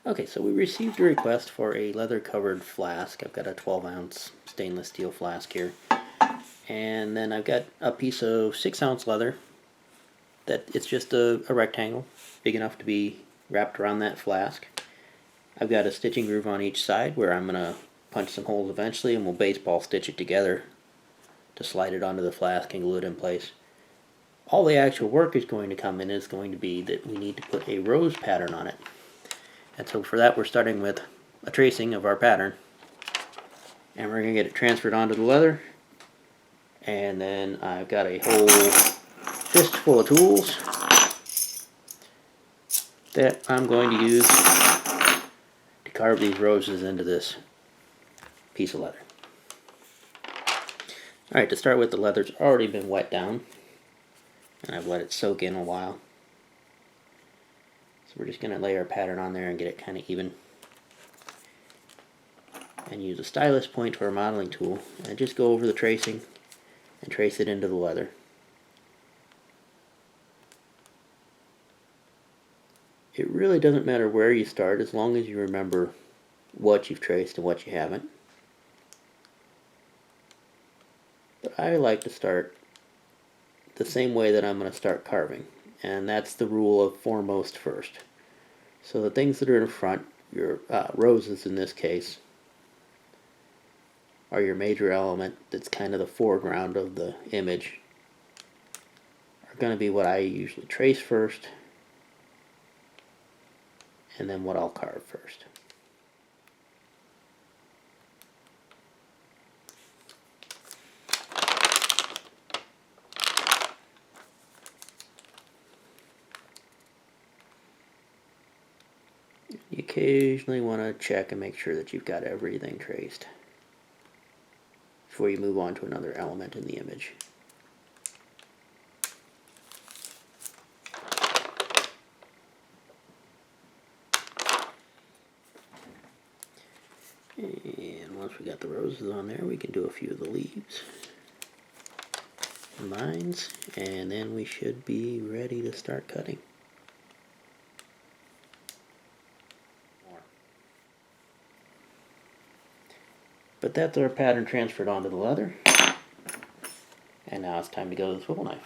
Okay, so we received a request for a leather covered flask. I've got a 12-ounce stainless steel flask here. And then I've got a piece of 6-ounce leather that it's just a rectangle, big enough to be wrapped around that flask. I've got a stitching groove on each side where I'm going to punch some holes eventually, and we'll baseball stitch it together to slide it onto the flask and glue it in place. All the actual work is going to come in is going to be that we need to put a rose pattern on it. And so for that we're starting with a tracing of our pattern. And we're going to get it transferred onto the leather. And then I've got a whole fistful of tools that I'm going to use to carve these roses into this piece of leather. Alright, to start with, the leather's already been wet down. And I've let it soak in a while. So we're just going to lay our pattern on there and get it kind of even. And use a stylus point for our modeling tool and just go over the tracing and trace it into the leather. It really doesn't matter where you start as long as you remember what you've traced and what you haven't. But I like to start the same way that I'm going to start carving, and that's the rule of foremost first. So the things that are in front, your roses in this case, are your major element that's kind of the foreground of the image, are going to be what I usually trace first, and then what I'll carve first. You occasionally want to check and make sure that you've got everything traced before you move on to another element in the image. And once we got the roses on there, we can do a few of the leaves and lines, and then we should be ready to start cutting. But that's our pattern transferred onto the leather. And now it's time to go to the swivel knife.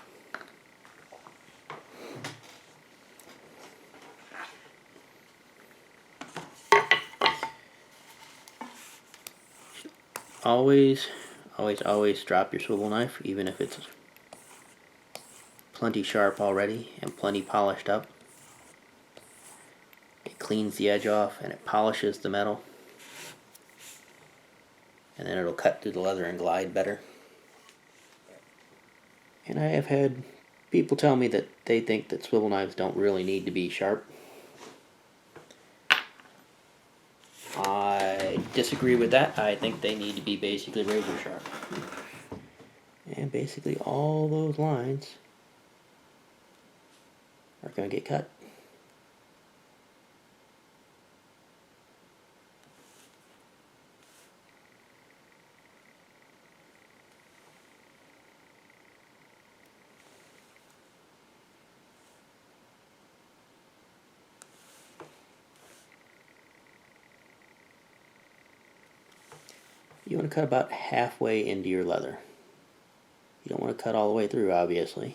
Always drop your swivel knife, even if it's plenty sharp already and plenty polished up. It cleans the edge off and it polishes the metal. And then it'll cut through the leather and glide better. And I have had people tell me that they think that swivel knives don't really need to be sharp. I disagree with that. I think they need to be basically razor sharp. And basically all those lines are going to get cut. You want to cut about halfway into your leather. You don't want to cut all the way through, obviously.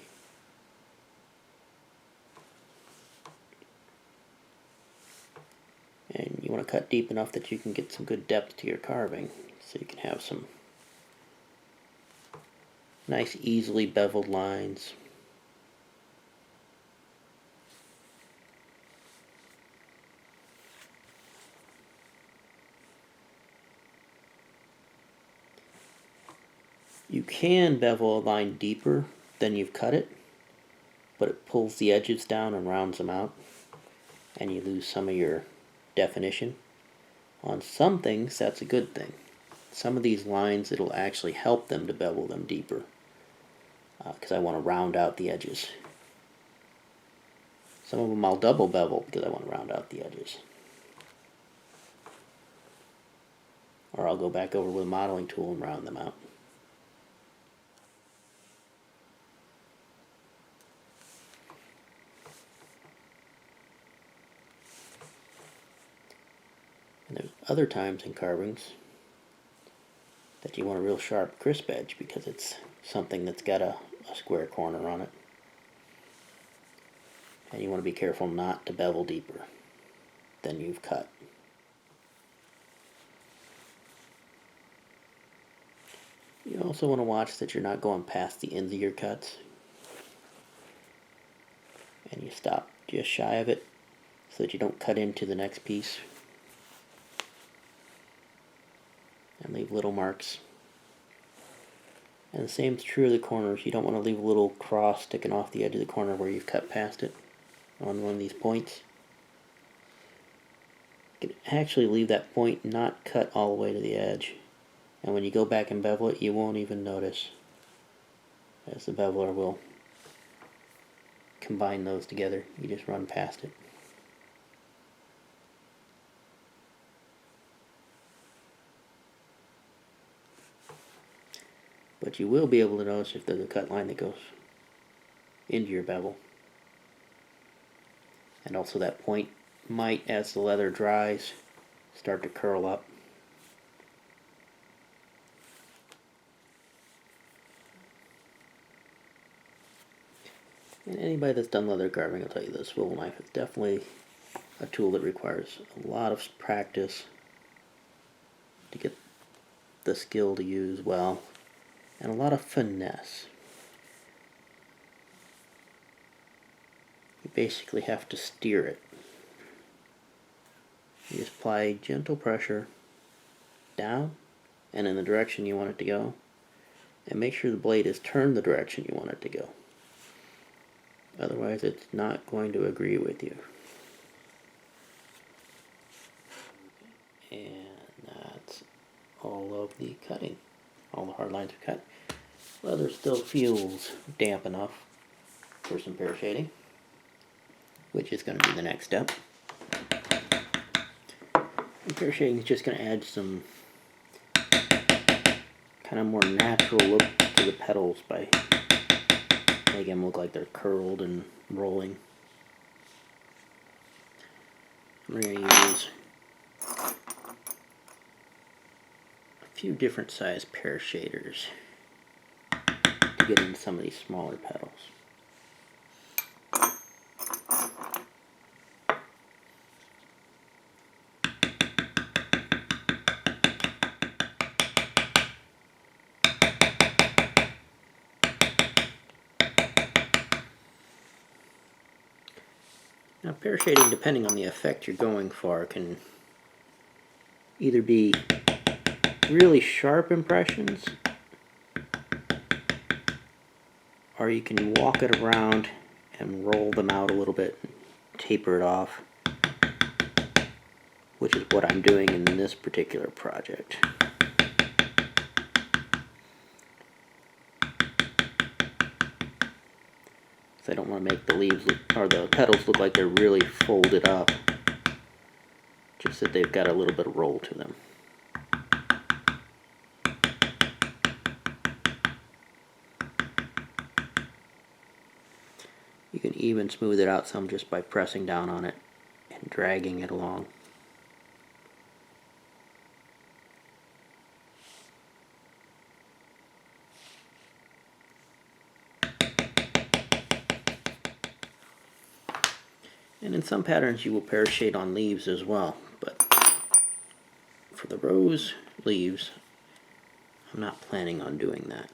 And you want to cut deep enough that you can get some good depth to your carving, so you can have some nice, easily beveled lines. You can bevel a line deeper than you've cut it, but it pulls the edges down and rounds them out, and you lose some of your definition. On some things, that's a good thing. Some of these lines, it'll actually help them to bevel them deeper, because I want to round out the edges. Some of them I'll double bevel because I want to round out the edges. Or I'll go back over with a modeling tool and round them out. And there's other times in carvings that you want a real sharp, crisp edge because it's something that's got a square corner on it. And you want to be careful not to bevel deeper than you've cut. You also want to watch that you're not going past the ends of your cuts. And you stop just shy of it so that you don't cut into the next piece. And leave little marks. And the same is true of the corners. You don't want to leave a little cross sticking off the edge of the corner where you've cut past it on one of these points. You can actually leave that point not cut all the way to the edge. And when you go back and bevel it, you won't even notice, as the beveler will combine those together. You just run past it. But you will be able to notice if there's a cut line that goes into your bevel. And also that point might, as the leather dries, start to curl up. And anybody that's done leather carving will tell you the swivel knife is definitely a tool that requires a lot of practice to get the skill to use well, and a lot of finesse. You basically have to steer it. You just apply gentle pressure down and in the direction you want it to go, and make sure the blade is turned the direction you want it to go. Otherwise it's not going to agree with you. And that's all of the cutting. All the hard lines are cut. Leather still feels damp enough for some pear shading, which is going to be the next step. And pear shading is just going to add some kind of more natural look to the petals by making them look like they're curled and rolling. We're going to use a few different size pear shaders to get into some of these smaller petals. Now, pear shading, depending on the effect you're going for, can either be really sharp impressions, or you can walk it around and roll them out a little bit, and taper it off, which is what I'm doing in this particular project. I don't want to make the leaves look, or the petals look like they're really folded up, just that they've got a little bit of roll to them. You can even smooth it out some just by pressing down on it and dragging it along. And in some patterns you will pear shade on leaves as well, but for the rose leaves, I'm not planning on doing that.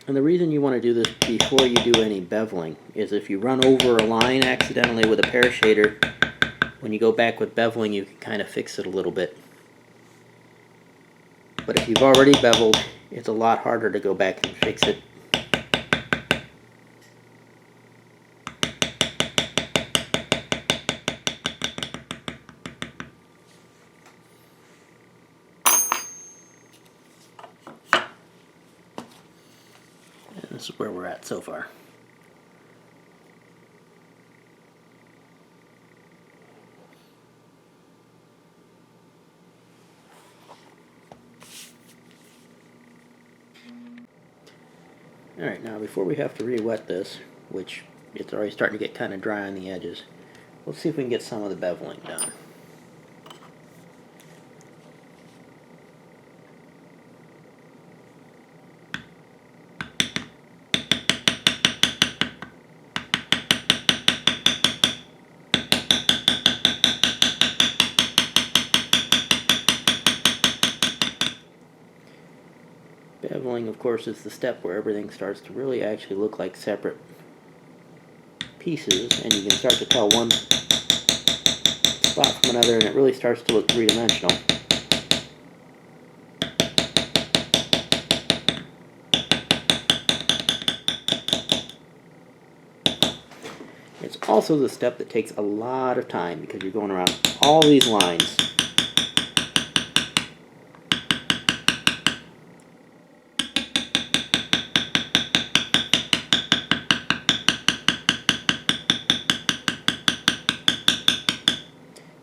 And the reason you want to do this before you do any beveling is if you run over a line accidentally with a pear shader, when you go back with beveling you can kind of fix it a little bit. But if you've already beveled, it's a lot harder to go back and fix it. And this is where we're at so far. Alright, now before we have to re-wet this, which it's already starting to get kind of dry on the edges, let's see if we can get some of the beveling done. Beveling, of course, is the step where everything starts to really actually look like separate pieces, and you can start to tell one spot from another, and it really starts to look three-dimensional. It's also the step that takes a lot of time because you're going around all these lines.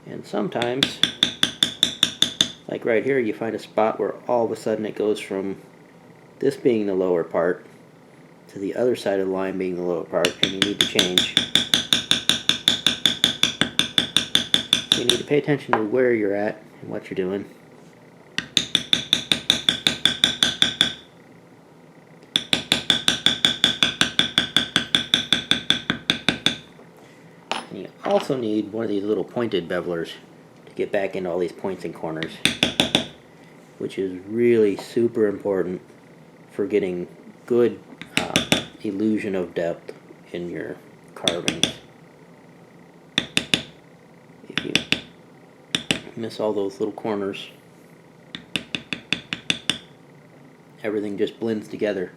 And sometimes, like right here, you find a spot where all of a sudden it goes from this being the lower part to the other side of the line being the lower part, and you need to change. So you need to pay attention to where you're at and what you're doing. And you also need one of these little pointed bevelers to get back into all these points and corners, which is really super important for getting good illusion of depth in your carvings. If you miss all those little corners, everything just blends together.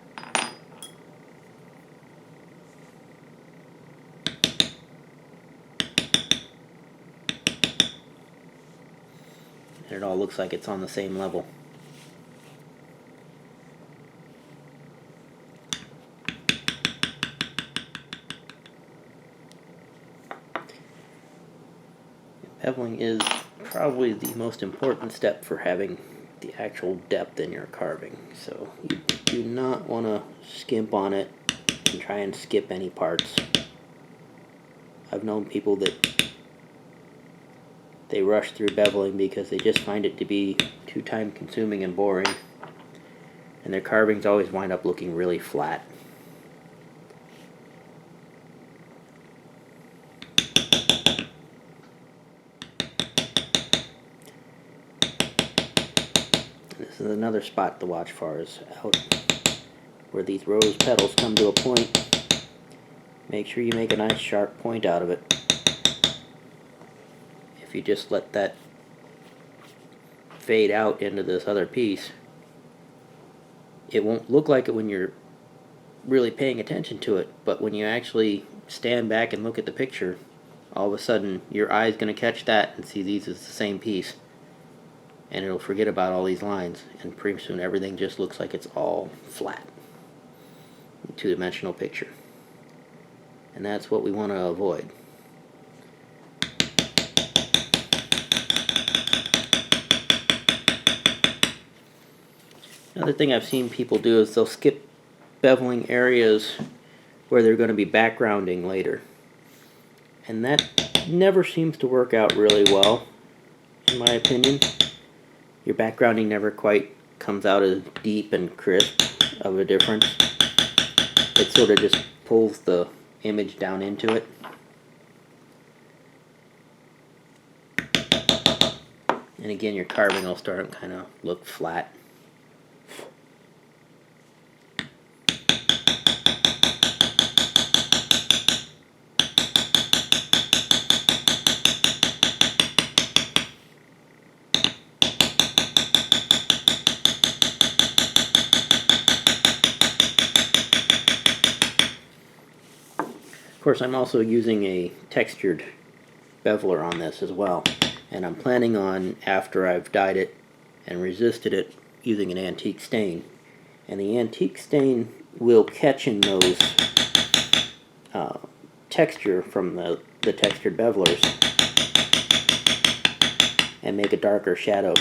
And it all looks like it's on the same level. Beveling is probably the most important step for having the actual depth in your carving. So you do not want to skimp on it and try and skip any parts. I've known people that they rush through beveling because they just find it to be too time consuming and boring, and their carvings always wind up looking really flat. This is another spot to watch for, is out where these rose petals come to a point. Make sure you make a nice sharp point out of it. If you just let that fade out into this other piece, it won't look like it when you're really paying attention to it, but when you actually stand back and look at the picture, all of a sudden your eye's going to catch that and see these as the same piece, and it'll forget about all these lines, and pretty soon everything just looks like it's all flat, two-dimensional picture. And that's what we want to avoid. Another thing I've seen people do is they'll skip beveling areas where they're going to be backgrounding later. And that never seems to work out really well, in my opinion. Your backgrounding never quite comes out as deep and crisp of a difference. It sort of just pulls the image down into it. And again, your carving will start to kind of look flat. Of course, I'm also using a textured beveler on this as well, and I'm planning on, after I've dyed it and resisted it, using an antique stain. And the antique stain will catch in those texture from the textured bevelers and make a darker shadow.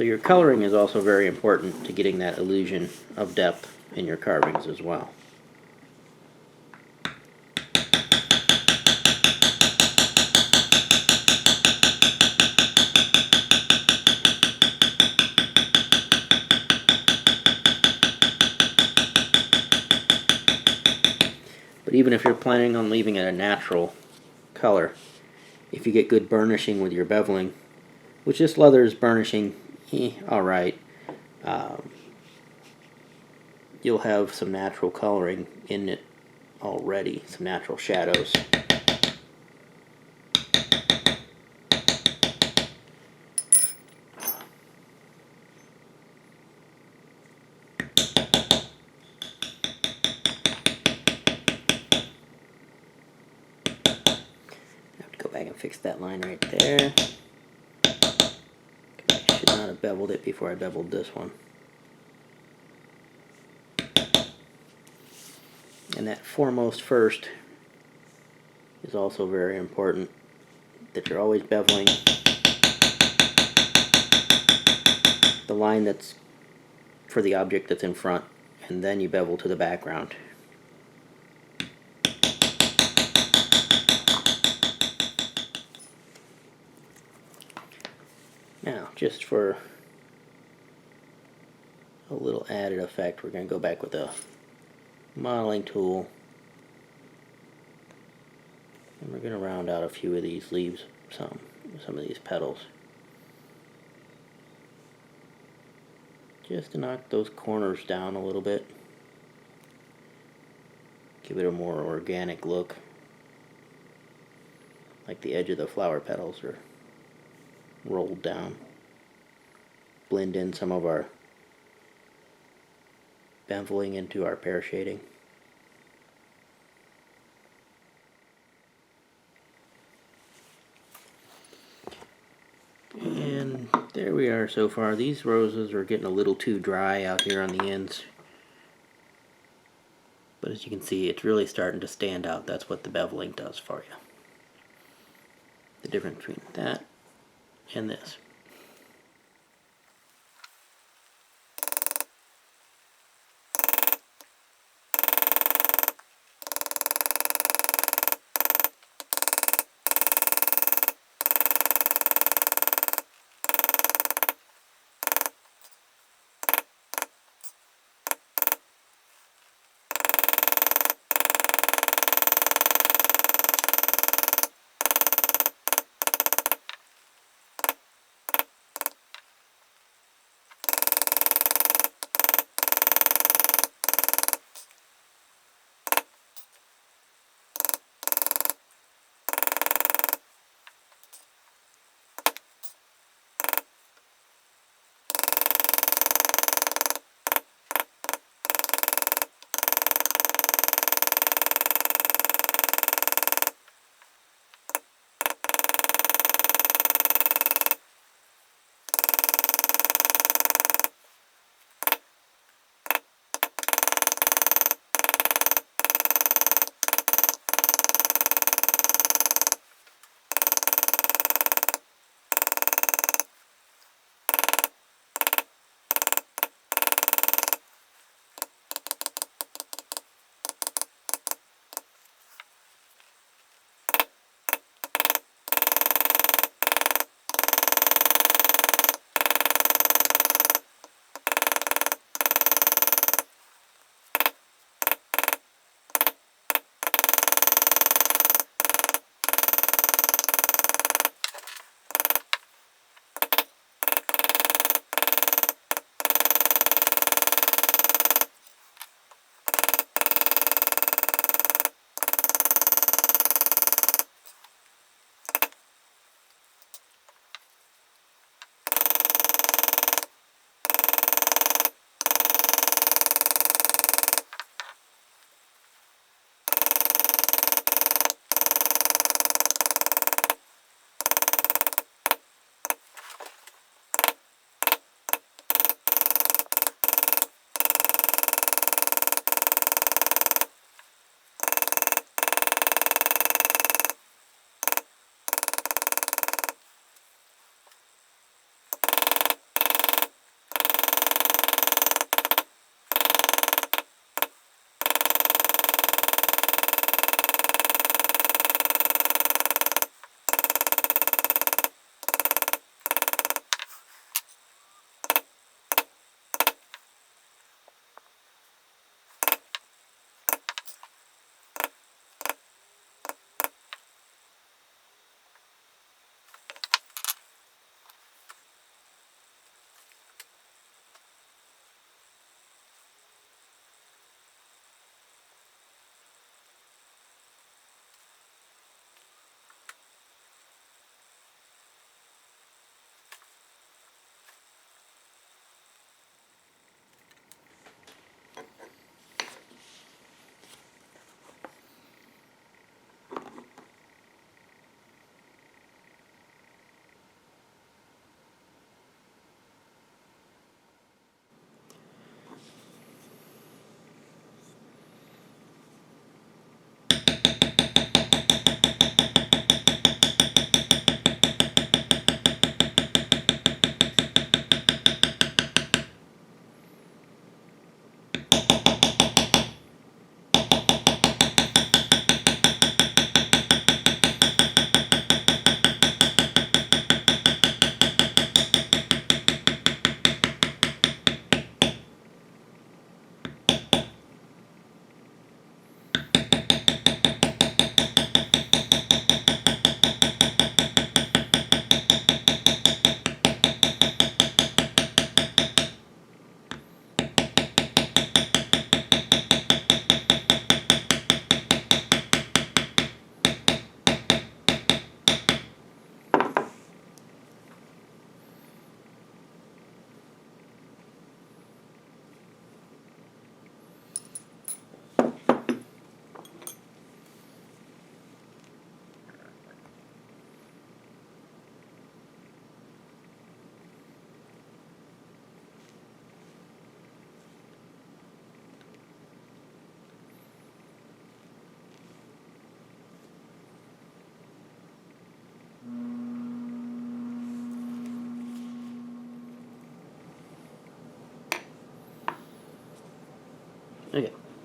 So your coloring is also very important to getting that illusion of depth in your carvings as well. But even if you're planning on leaving it a natural color, if you get good burnishing with your beveling, which this leather is burnishing alright, you'll have some natural coloring in it already, some natural shadows. Go back and fix that line right there. I should not have beveled it before I beveled this one. And that foremost first is also very important, that you're always beveling the line that's for the object that's in front, and then you bevel to the background. Now, just for a little added effect, we're going to go back with a modeling tool, and we're going to round out a few of these leaves, some of these petals, just to knock those corners down a little bit, give it a more organic look, like the edge of the flower petals are rolled down. Blend in some of our beveling into our pear shading. And there we are so far. These roses are getting a little too dry out here on the ends. But as you can see, it's really starting to stand out. That's what the beveling does for you. The difference between that and this.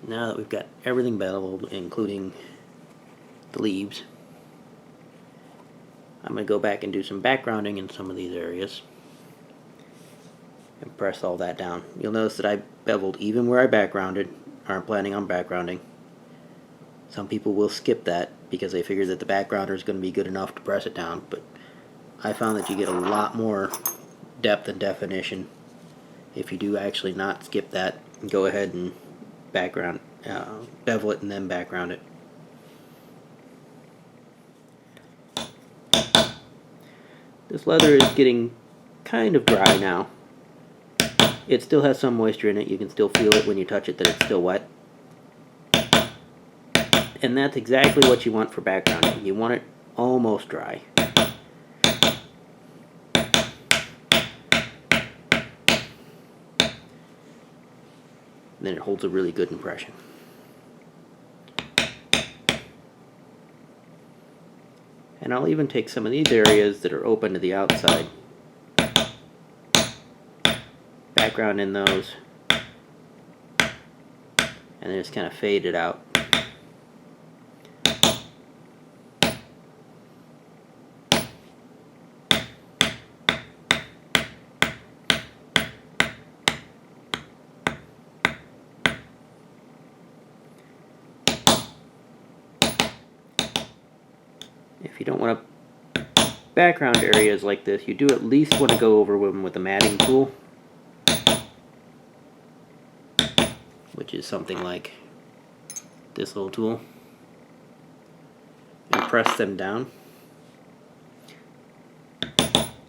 Now that we've got everything beveled, including the leaves, I'm going to go back and do some backgrounding in some of these areas and press all that down. You'll notice that I beveled even where I backgrounded, or I'm planning on backgrounding. Some people will skip that because they figure that the backgrounder is going to be good enough to press it down, but I found that you get a lot more depth and definition if you do actually not skip that and go ahead and background, bevel it and then background it. This leather is getting kind of dry now. It still has some moisture in it. You can still feel it when you touch it that it's still wet. And that's exactly what you want for backgrounding. You want it almost dry. Then it holds a really good impression. And I'll even take some of these areas that are open to the outside, background in those, and then just kind of fade it out. If you don't want to background areas like this, you do at least want to go over them with a matting tool, which is something like this little tool, and press them down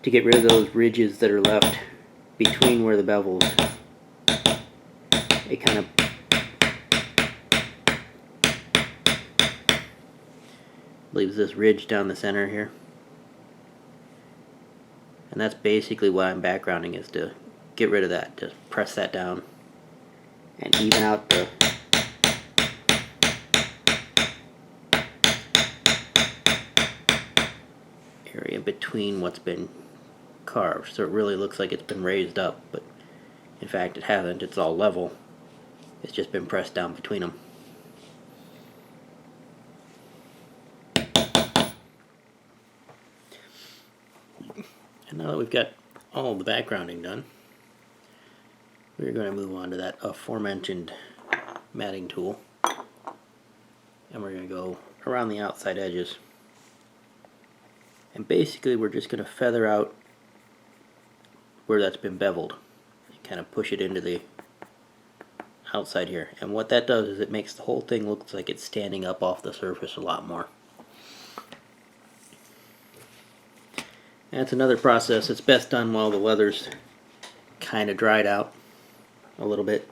to get rid of those ridges that are left between where the bevels. It kind of leaves this ridge down the center here. And that's basically why I'm backgrounding, is to get rid of that. Just press that down and even out the area between what's been carved. So it really looks like it's been raised up, but in fact it hasn't. It's all level. It's just been pressed down between them. And now that we've got all the backgrounding done, we're going to move on to that aforementioned matting tool, and we're going to go around the outside edges. And basically we're just going to feather out where that's been beveled and kind of push it into the outside here. And what that does is it makes the whole thing look like it's standing up off the surface a lot more. And it's another process. It's best done while the leather's kind of dried out a little bit.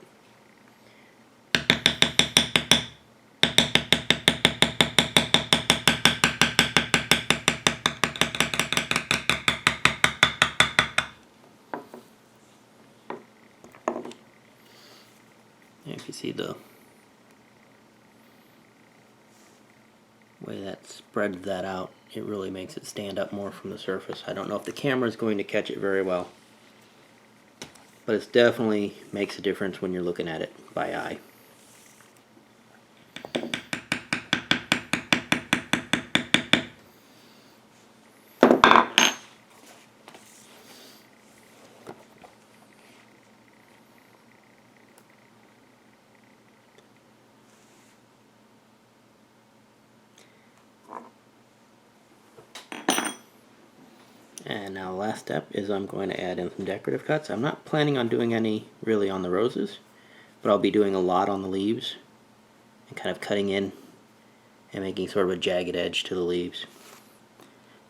And if you see the way that spreads that out, it really makes it stand up more from the surface. I don't know if the camera is going to catch it very well, but it definitely makes a difference when you're looking at it by eye. And now the last step is I'm going to add in some decorative cuts. I'm not planning on doing any really on the roses, but I'll be doing a lot on the leaves and kind of cutting in and making sort of a jagged edge to the leaves,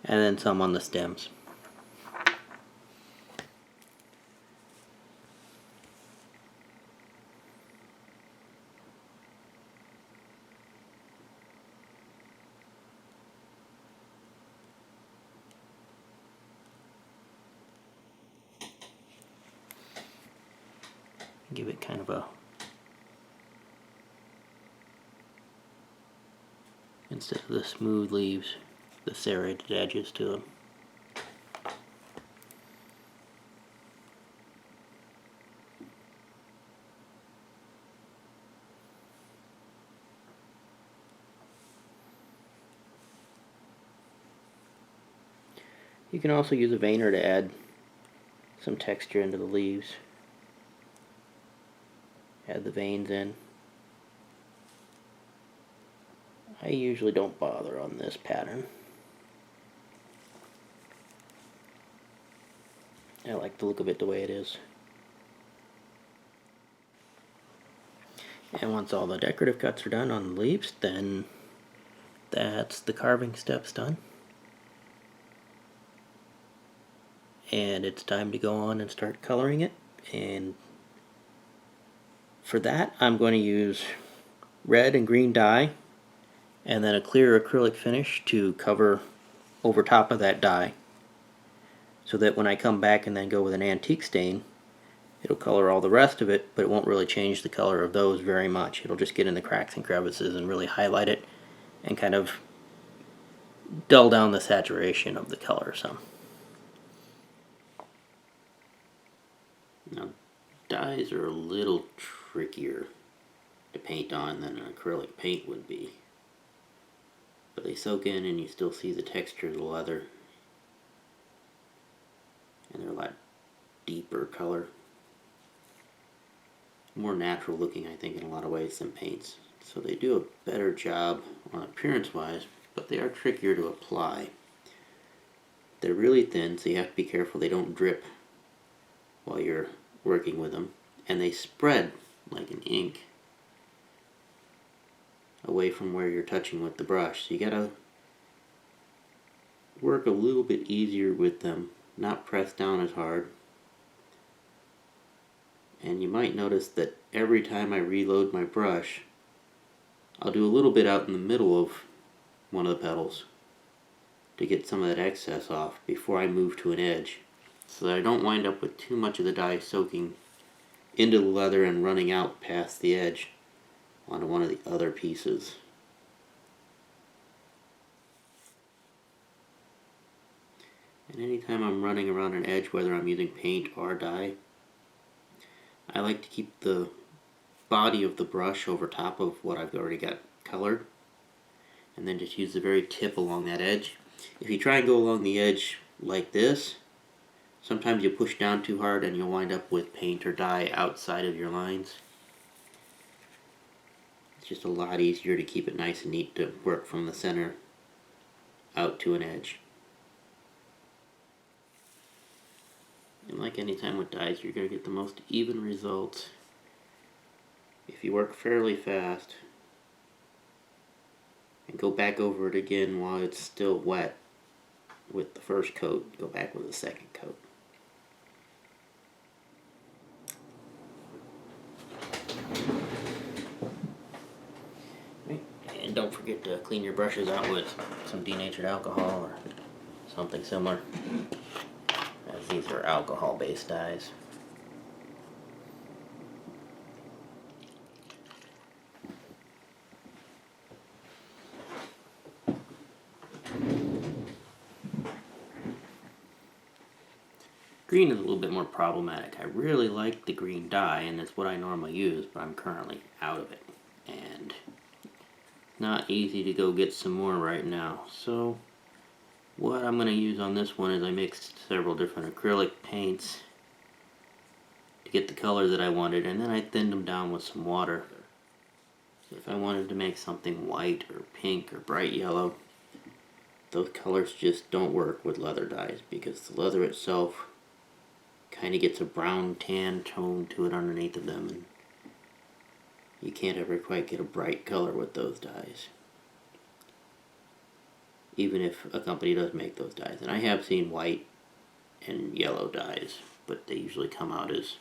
and then some on the stems. Give it kind of a, instead of the smooth leaves, the serrated edges to them. You can also use a veiner to add some texture into the leaves. Add the veins in. I usually don't bother on this pattern. I like the look of it the way it is. And once all the decorative cuts are done on the leaves, then that's the carving steps done. And it's time to go on and start coloring it. And for that, I'm going to use red and green dye, and then a clear acrylic finish to cover over top of that dye, so that when I come back and then go with an antique stain, it'll color all the rest of it, but it won't really change the color of those very much. It'll just get in the cracks and crevices and really highlight it and kind of dull down the saturation of the color some. Now, dyes are a little trickier to paint on than an acrylic paint would be, but they soak in and you still see the texture of the leather, and they're a lot deeper color, more natural looking, I think, in a lot of ways than paints. So they do a better job on appearance wise, but they are trickier to apply. They're really thin, so you have to be careful they don't drip while you're working with them, and they spread like an ink away from where you're touching with the brush, so you gotta work a little bit easier with them, not press down as hard. And you might notice that every time I reload my brush, I'll do a little bit out in the middle of one of the petals to get some of that excess off before I move to an edge, so that I don't wind up with too much of the dye soaking into the leather and running out past the edge onto one of the other pieces. And anytime I'm running around an edge, whether I'm using paint or dye, I like to keep the body of the brush over top of what I've already got colored, and then just use the very tip along that edge. If you try and go along the edge like this, sometimes you push down too hard and you'll wind up with paint or dye outside of your lines. It's just a lot easier to keep it nice and neat to work from the center out to an edge. And like any time with dyes, you're going to get the most even results if you work fairly fast and go back over it again while it's still wet with the first coat. Go back with the second coat. And don't forget to clean your brushes out with some denatured alcohol or something similar, as these are alcohol-based dyes. Green is a little bit more problematic. I really like the green dye, and it's what I normally use, but I'm currently out of it. And not easy to go get some more right now. So what I'm going to use on this one is I mixed several different acrylic paints to get the color that I wanted, and then I thinned them down with some water. So if I wanted to make something white or pink or bright yellow, those colors just don't work with leather dyes, because the leather itself kind of gets a brown tan tone to it underneath of them, and you can't ever quite get a bright color with those dyes, even if a company does make those dyes. And I have seen white and yellow dyes, but they usually come out as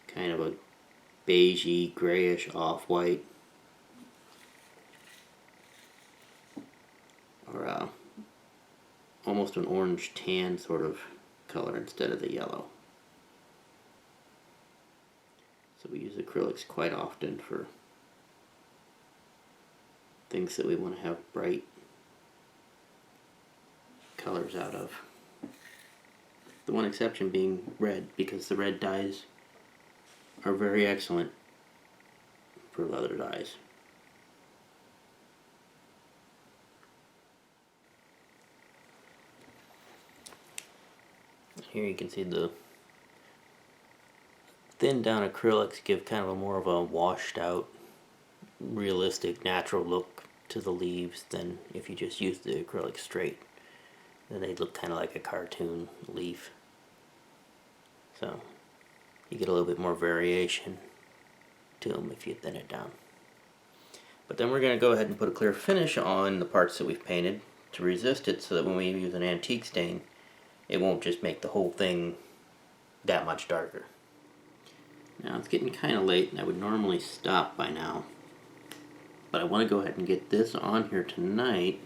kind of a beigey, grayish off-white, or almost an orange tan sort of color instead of the yellow. So we use acrylics quite often for things that we want to have bright colors out of. The one exception being red, because the red dyes are very excellent for leather dyes. Here you can see the thinned down acrylics give kind of a more of a washed out, realistic, natural look to the leaves than if you just use the acrylic straight. Then they look kind of like a cartoon leaf. So you get a little bit more variation to them if you thin it down. But then we're going to go ahead and put a clear finish on the parts that we've painted to resist it, so that when we use an antique stain, it won't just make the whole thing that much darker. Now it's getting kind of late and I would normally stop by now, but I want to go ahead and get this on here tonight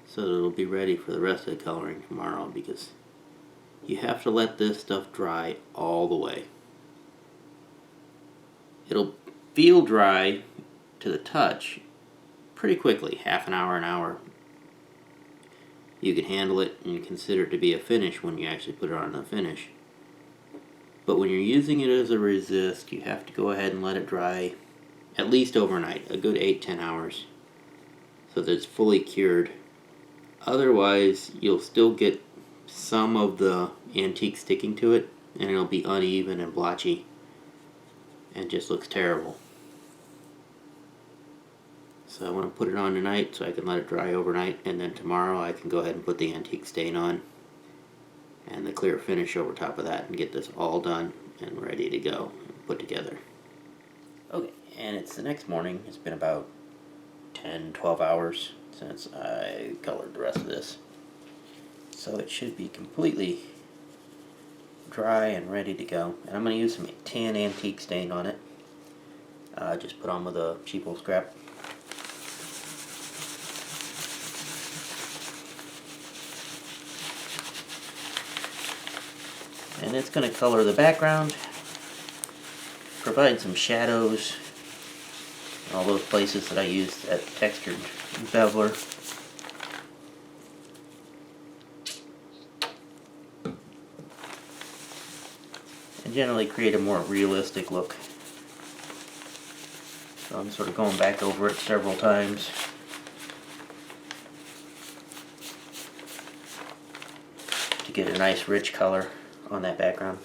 so that it'll be ready for the rest of the coloring tomorrow, because you have to let this stuff dry all the way. It'll feel dry to the touch pretty quickly, half an hour. You can handle it and consider it to be a finish when you actually put it on the finish. But when you're using it as a resist, you have to go ahead and let it dry at least overnight, a good 8-10 hours, so that it's fully cured. Otherwise, you'll still get some of the antique sticking to it, and it'll be uneven and blotchy and just looks terrible. So I want to put it on tonight so I can let it dry overnight, and then tomorrow I can go ahead and put the antique stain on and the clear finish over top of that and get this all done and ready to go and put together. Okay, and it's the next morning. It's been about 10-12 hours since I colored the rest of this. So it should be completely dry and ready to go. And I'm going to use some tan antique stain on it. Just put on with a cheap old scrap. And it's going to color the background, provide some shadows in all those places that I used that textured beveler. And generally create a more realistic look. So I'm sort of going back over it several times. To get a nice rich color on that background.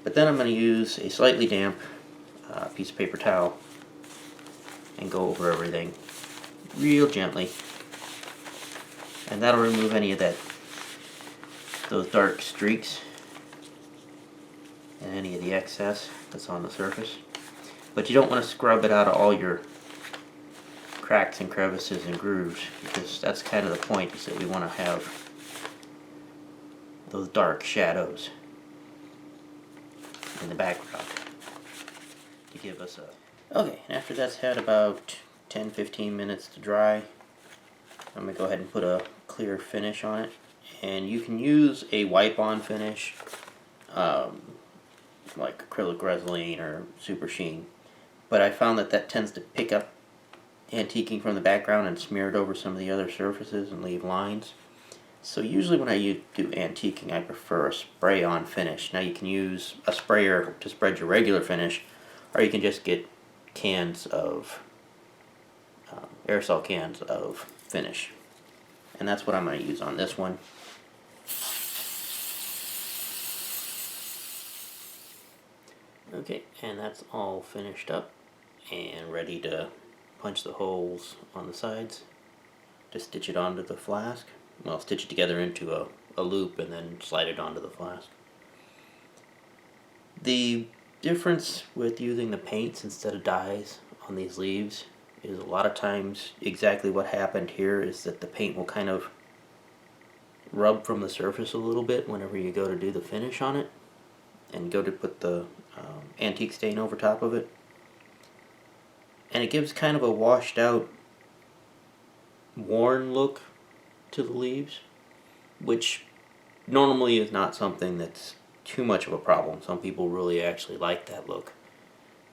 But then I'm going to use a slightly damp piece of paper towel and go over everything real gently, and that'll remove any of those dark streaks and any of the excess that's on the surface. But you don't want to scrub it out of all your cracks and crevices and grooves, because that's kind of the point, is that we want to have those dark shadows in the background to give us a... Okay, and after that's had about 10-15 minutes to dry, I'm going to go ahead and put a clear finish on it. And you can use a wipe-on finish, like acrylic resin or super sheen, but I found that tends to pick up antiquing from the background and smear it over some of the other surfaces and leave lines. So usually when I do antiquing, I prefer a spray-on finish. Now you can use a sprayer to spread your regular finish, or you can just get cans of, aerosol cans of finish. And that's what I'm going to use on this one. Okay, and that's all finished up and ready to punch the holes on the sides to stitch it onto the flask. Well, stitch it together into a loop and then slide it onto the flask. The difference with using the paints instead of dyes on these leaves is a lot of times exactly what happened here is that the paint will kind of rub from the surface a little bit whenever you go to do the finish on it and go to put the antique stain over top of it. And it gives kind of a washed out, worn look to the leaves, which normally is not something that's too much of a problem. Some people really actually like that look,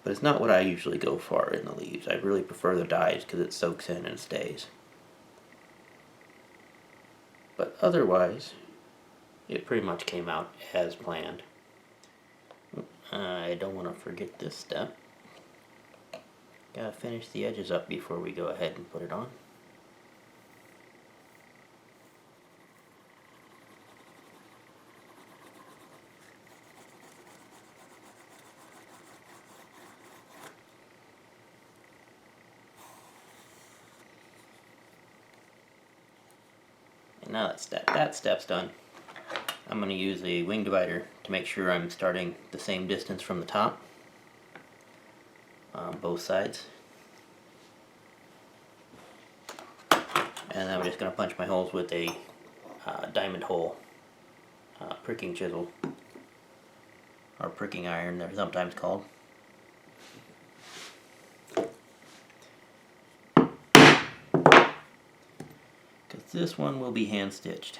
but it's not what I usually go for in the leaves. I really prefer the dyes because it soaks in and stays. But otherwise, it pretty much came out as planned. I don't want to forget this step. Gotta finish the edges up before we go ahead and put it on. now that step's done, I'm going to use a wing divider to make sure I'm starting the same distance from the top on both sides. And then I'm just going to punch my holes with a diamond hole pricking chisel, or pricking iron they're sometimes called. Because this one will be hand stitched.